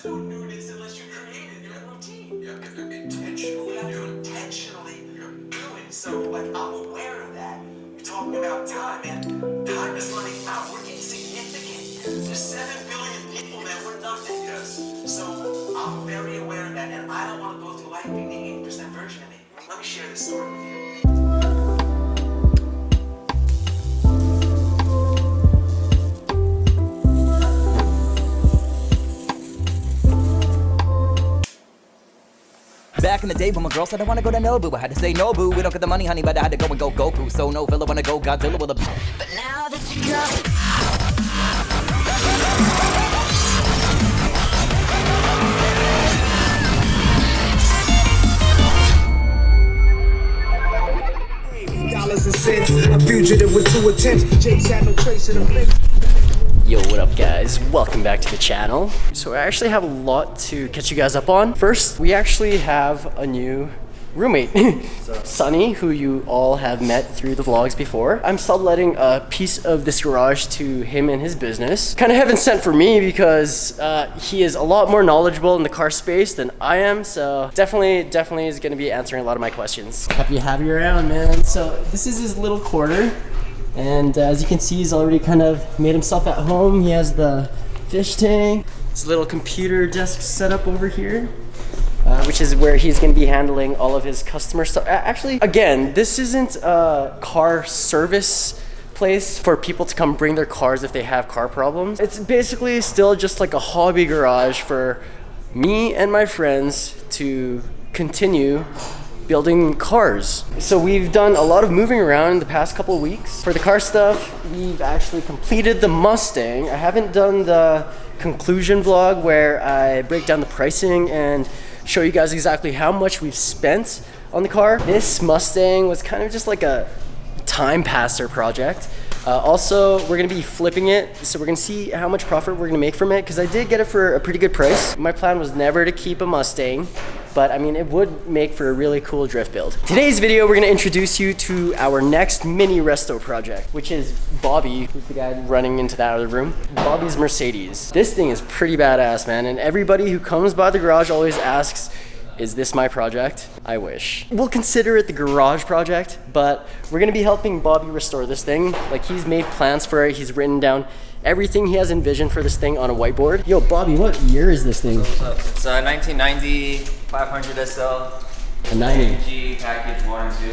There's no newness unless you create it. You're in routine. Yeah, intentionally. You're intentionally doing. So, like, I'm aware of that. You're talking about time, and time is running out. We're insignificant. There's 7 billion people, man. We're nothing. Yes. So, I'm very aware of that, and I don't want to go through life being the 80% version of me. Let me share this story with you. Back in the day when my girl said I wanna go to Nobu, I had to say no boo, we don't get the money honey, but I had to go and go Goku. So no fella wanna go Godzilla with a but now that you got dollars and cents, a fugitive with 2 attempts. Jake's had no trace of the fence. Yo, what up guys? Welcome back to the channel. So I actually have a lot to catch you guys up on. First, we actually have a new roommate, Sunny, who you all have met through the vlogs before. I'm subletting a piece of this garage to him and his business. Kind of heaven sent for me because he is a lot more knowledgeable in the car space than I am. So definitely is going to be answering a lot of my questions. Happy to have you around, man. So this is his little quarter. And as you can see, he's already kind of made himself at home. He has the fish tank, his little computer desk set up over here, which is where he's going to be handling all of his customer stuff. Actually, again, this isn't a car service place for people to come bring their cars if they have car problems. It's basically still just like a hobby garage for me and my friends to continue building cars. So we've done a lot of moving around in the past couple of weeks. For the car stuff, we've actually completed the Mustang. I haven't done the conclusion vlog where I break down the pricing and show you guys exactly how much we've spent on the car. This Mustang was kind of just like a time passer project. Also, we're gonna be flipping it, so we're gonna see how much profit we're gonna make from it, because I did get it for a pretty good price. My plan was never to keep a Mustang, but I mean, it would make for a really cool drift build. Today's video, we're gonna introduce you to our next mini resto project, which is Bobby, who's the guy running into that other room. Bobby's Mercedes. This thing is pretty badass, man, and everybody who comes by the garage always asks, is this my project? I wish. We'll consider it the garage project, but we're gonna be helping Bobby restore this thing. Like, he's made plans for it. He's written down everything he has envisioned for this thing on a whiteboard. Yo, Bobby, what year is this thing? What's up? It's a 1990 500 SL. A 90. AMG package 1 and 2.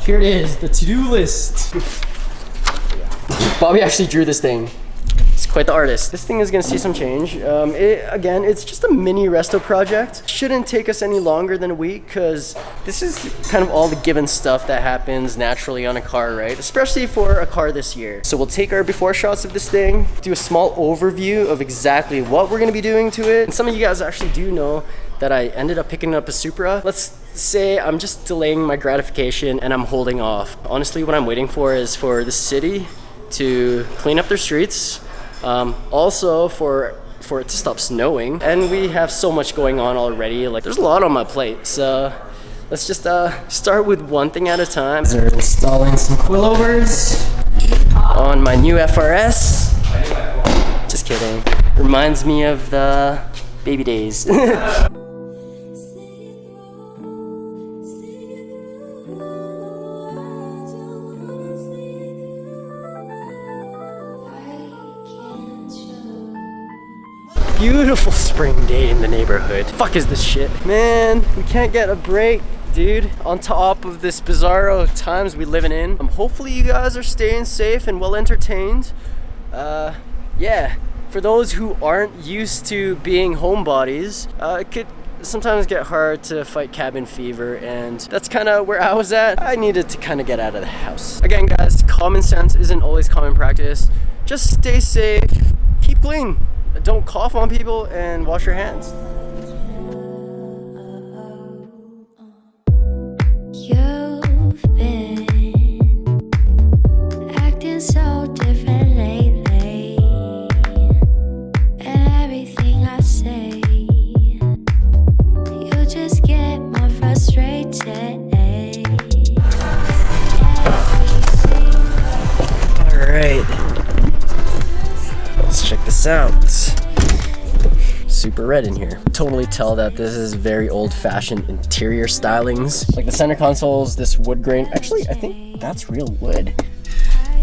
Here it is, the to-do list. Bobby actually drew this thing. He's quite the artist. This thing is gonna see some change. Again, it's just a mini resto project. Shouldn't take us any longer than a week, because this is kind of all the given stuff that happens naturally on a car, right? Especially for a car this year. So we'll take our before shots of this thing, do a small overview of exactly what we're gonna be doing to it. And some of you guys actually do know that I ended up picking up a Supra. Let's say I'm just delaying my gratification and I'm holding off. Honestly, what I'm waiting for is for the city to clean up their streets. Also for it to stop snowing, and we have so much going on already. Like, there's a lot on my plate, so let's just start with one thing at a time. They're installing some coilovers on my new FRS. Just kidding. Reminds me of the baby days. Beautiful spring day in the neighborhood. Fuck is this shit? Man, we can't get a break, dude. On top of this bizarro times we living in. Hopefully you guys are staying safe and well entertained. Yeah, for those who aren't used to being homebodies, it could sometimes get hard to fight cabin fever, and that's kind of where I was at. I needed to kind of get out of the house. Again, guys, common sense isn't always common practice. Just stay safe, keep clean. Don't cough on people, and wash your hands. You've been acting so different lately, and everything I say, you just get more frustrated. All right, let's check this out. super red in here. Totally tell that this is very old-fashioned interior stylings. Like the center consoles, this wood grain. Actually, I think that's real wood.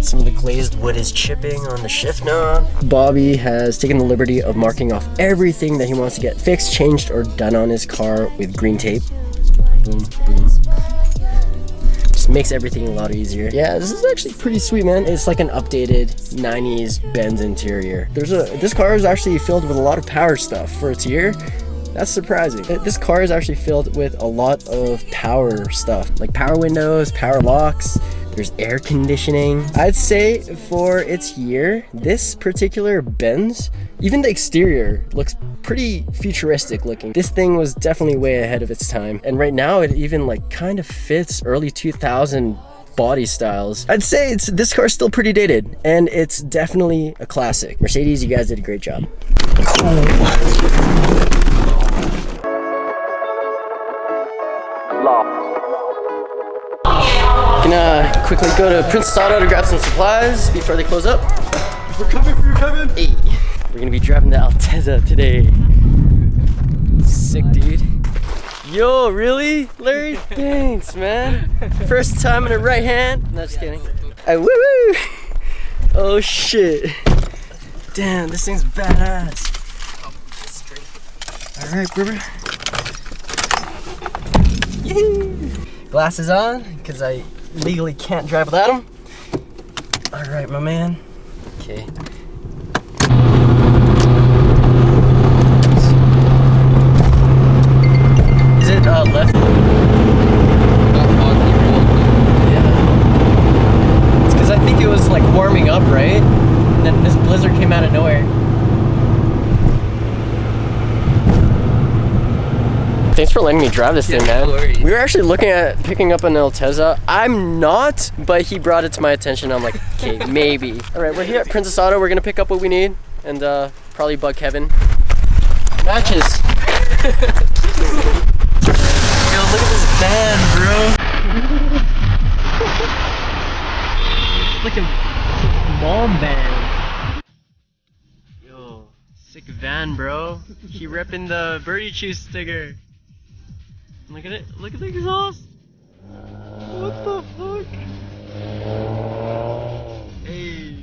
Some of the glazed wood is chipping on the shift knob. Bobby has taken the liberty of marking off everything that he wants to get fixed, changed, or done on his car with green tape. Boom, boom. Just makes everything a lot easier. Yeah, this is actually pretty sweet, man. It's like an updated 90s Benz interior. This car is actually filled with a lot of power stuff for its year. That's surprising. This car is actually filled with a lot of power stuff, like power windows, power locks. There's air conditioning. I'd say for its year, this particular Benz, even the exterior looks pretty futuristic looking. This thing was definitely way ahead of its time. And right now it even like kind of fits early 2000 body styles. I'd say this car's still pretty dated, and it's definitely a classic. Mercedes, you guys did a great job. Gonna quickly go to Princess Auto to grab some supplies before they close up. We're coming. Hey, we're gonna be driving the Altezza today. Sick, dude. Yo, really? Larry? Thanks, man. First time in a right hand. No, just kidding. Woo! Oh shit. Damn, this thing's badass. All right, brother. Glasses on, because I legally can't drive without them. All right, my man. Okay. Is it left? Yeah. It's because I think it was like warming up, right? And then this blizzard came out of nowhere. Thanks for letting me drive this thing, man. We were actually looking at picking up an Altezza. I'm not, but he brought it to my attention. I'm like, okay, maybe. All right, we're here at Princess Auto. We're gonna pick up what we need and probably bug Kevin. Matches. Yo, look at this van, bro. It's like a mom van. Yo, sick van, bro. He repping the Birdie Chew sticker. Look at it. Look at the exhaust. What the fuck? Hey.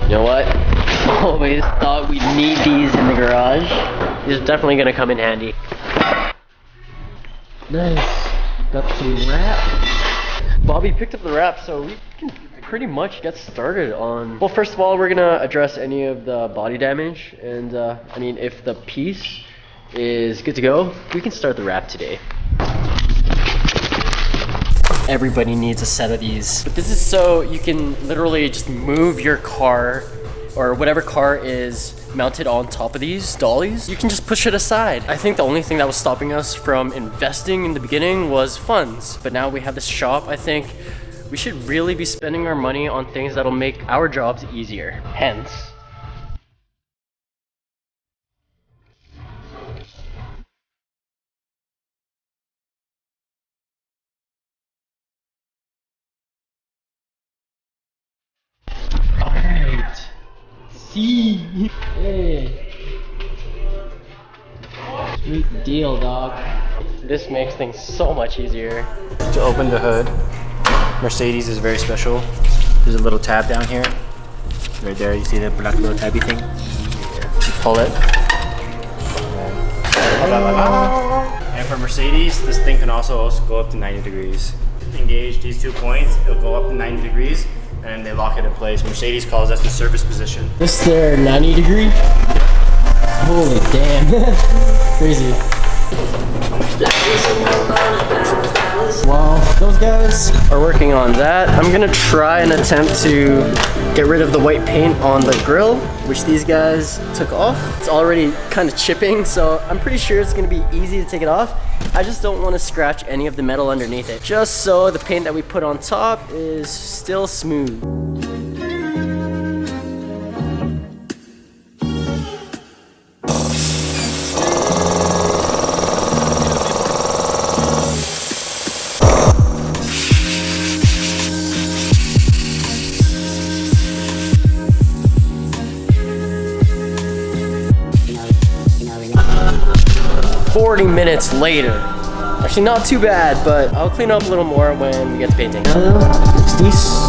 You know what? Always thought we'd need these in the garage. These are definitely gonna come in handy. Nice. Got some wrap. Bobby picked up the wrap, so we can pretty much get started on... Well, first of all, we're gonna address any of the body damage, and I mean, if the piece is good to go, we can start the wrap today. Everybody needs a set of these. But this is so you can literally just move your car, or whatever car is mounted on top of these dollies, you can just push it aside. I think the only thing that was stopping us from investing in the beginning was funds. But now we have this shop, I think we should really be spending our money on things that'll make our jobs easier. Hence, alright. See? Hey. Sweet deal, dog. This makes things so much easier. To open the hood, Mercedes is very special. There's a little tab down here. Right there, you see the black little tabby thing? You pull it. And for Mercedes, this thing can also go up to 90 degrees. Engage these 2 points, it'll go up to 90 degrees, and they lock it in place. Mercedes calls that the service position. This there 90 degree? Holy damn. Crazy. While those guys are working on that, I'm gonna try and attempt to get rid of the white paint on the grill, which these guys took off. It's already kind of chipping, so I'm pretty sure it's gonna be easy to take it off. I just don't want to scratch any of the metal underneath it, just so the paint that we put on top is still smooth. 40 minutes later. Actually, not too bad, but I'll clean up a little more when we get to painting. It's this.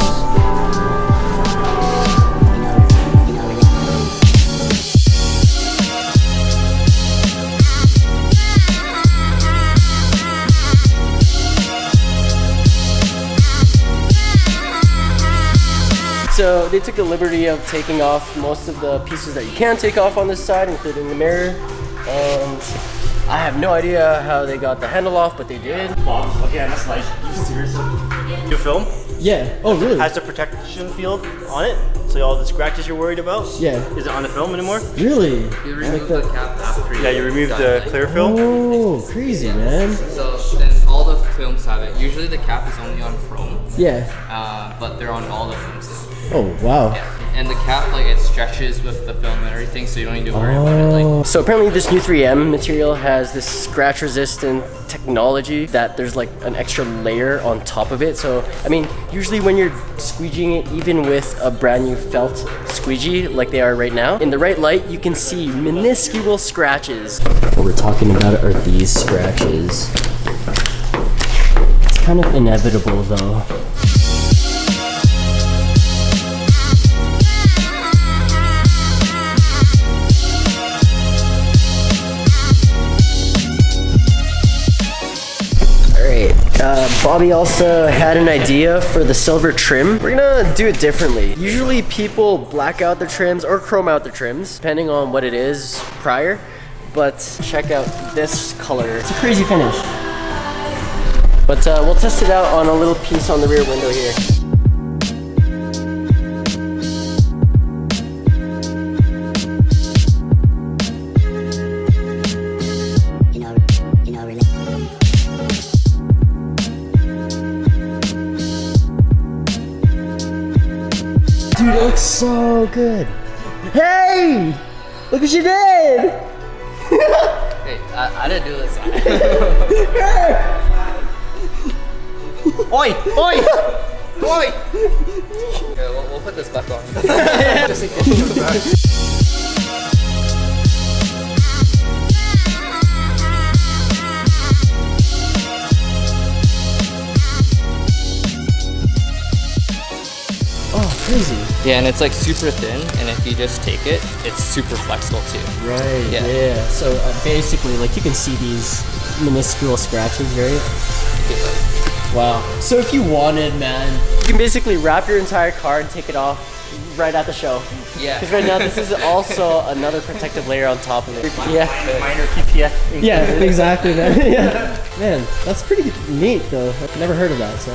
So they took the liberty of taking off most of the pieces that you can take off on this side, including the mirror. And I have no idea how they got the handle off, but they did. Okay, that's like, you seriously? New film? Yeah. Oh, really? Has a protection field on it, so all the scratches you're worried about Yeah. isn't on the film anymore. Really? You remove the cap after Yeah, you remove the clear film. Oh, crazy, man. So then all the films have it. Usually the cap is only on chrome, Yeah. but they're on all the films. Oh, wow. Yeah. And the cap, like, it stretches with the film and everything, so you don't need to worry about it. Like, So apparently this new 3M material has this scratch resistant technology that there's like an extra layer on top of it. So, I mean, usually when you're squeegeeing it, even with a brand new felt squeegee like they are right now, in the right light, you can see minuscule scratches. What we're talking about are these scratches. It's kind of inevitable though. Bobby also had an idea for the silver trim. We're gonna do it differently. Usually people black out their trims or chrome out their trims, depending on what it is prior. But check out this color. It's a crazy finish. But we'll test it out on a little piece on the rear window here. Dude, it looks so good. Hey! Look what you did! hey, I didn't do this. Oi! Oi! Oi! Okay, we'll put this back on. Just in case. Oh, crazy. Yeah, and it's like super thin, and if you just take it, it's super flexible too. Right, Yeah. yeah. So basically, like you can see these minuscule scratches, right? Wow. So if you wanted, man, you can basically wrap your entire car and take it off right at the show. Yeah. Because right now this is also another protective layer on top of it. Yeah. Minor PPF. Yeah, exactly, man. Yeah. Man, that's pretty neat though. I've never heard of that, so.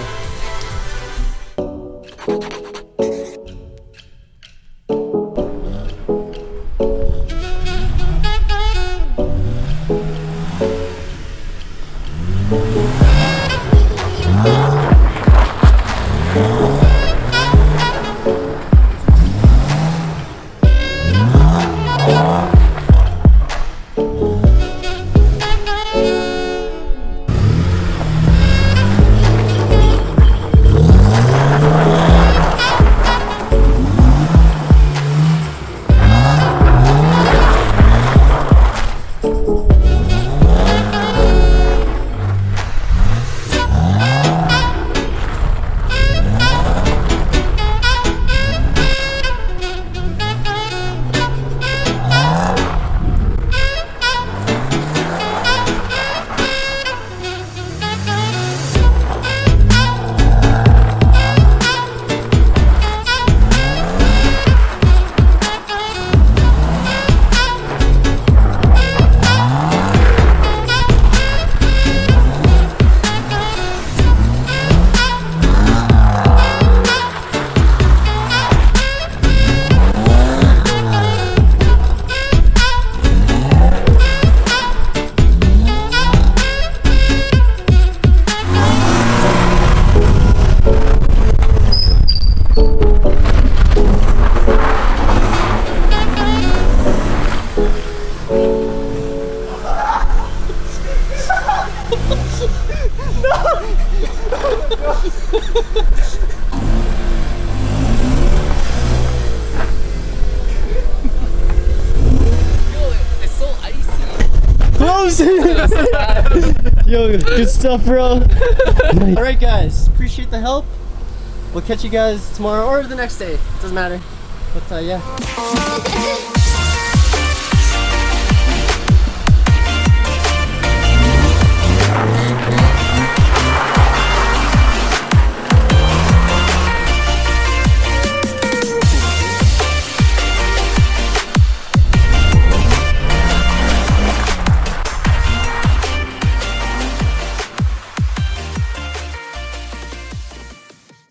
moves. Yo, good stuff, bro. All right, guys. Appreciate the help. We'll catch you guys tomorrow or the next day. Doesn't matter. But yeah.